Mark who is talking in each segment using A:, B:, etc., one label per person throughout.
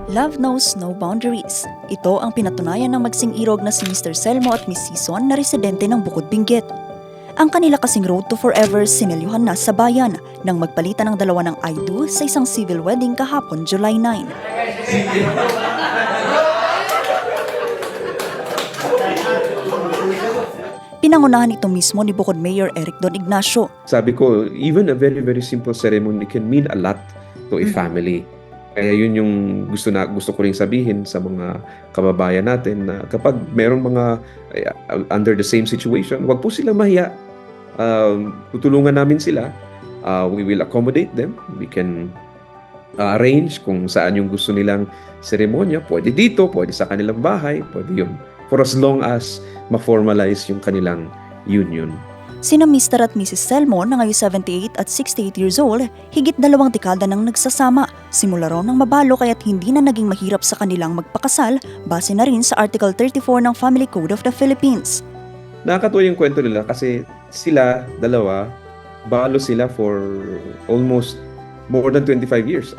A: Love knows no boundaries. Ito ang pinatunayan ng magsing-irog na si Mr. Selmo at Miss Sison na residente ng Bukod Benguet. Ang kanila kasing road to forever sinelyuhan na sa bayan nang magpalitan ng dalawa ng I do sa isang civil wedding kahapon July 9. Pinangunahan ito mismo ni Bukod Mayor Eric Don Ignacio.
B: Sabi ko, even a very, very simple ceremony can mean a lot to a family. Kaya yun yung gusto ko rin sabihin sa mga kababayan natin na kapag merong mga under the same situation, wag po sila mahiya. Tutulungan namin sila. We will accommodate them. We can arrange kung saan yung gusto nilang seremonya. Pwede dito, pwede sa kanilang bahay, pwede yun. For as long as ma-formalize yung kanilang union.
A: Sina Mr. at Mrs. Selmo na ngayon 78 at 68 years old, higit 2 dekada nang nagsasama. Simula raw ng mabalo kaya't hindi na naging mahirap sa kanilang magpakasal, base na rin sa Article 34 ng Family Code of the Philippines.
B: Nakakatuwa yung kwento nila kasi sila, dalawa, balo sila for almost more than 25 years.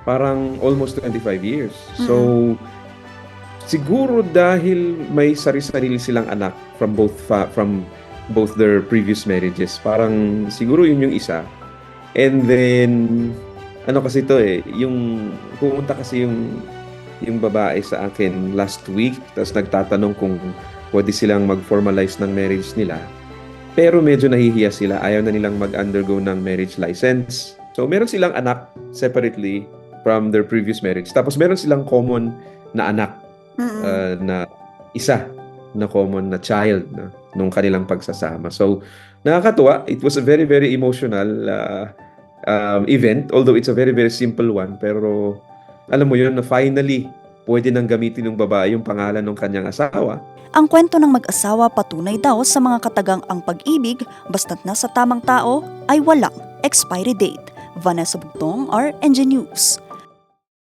B: Parang almost 25 years. So, siguro dahil may sarili-sarili silang anak from both their previous marriages. Parang siguro yun yung isa. And then, ano kasi ito yung pumunta kasi yung babae sa akin last week, tapos nagtatanong kung pwede silang mag-formalize ng marriage nila. Pero medyo nahihiya sila, ayaw na nilang mag-undergo ng marriage license. So meron silang anak separately from their previous marriage. Tapos meron silang common na anak na isa na common na child na nung kanilang pagsasama. So, nakakatuwa. It was a very, very emotional event, although it's a very, very simple one. Pero, alam mo yun, na finally, pwede nang gamitin ng babae yung pangalan ng kanyang asawa.
A: Ang kwento ng mag-asawa patunay daw sa mga katagang ang pag-ibig, basta't nasa tamang tao, ay walang expiry date. Vanessa Bugtong, RNG News.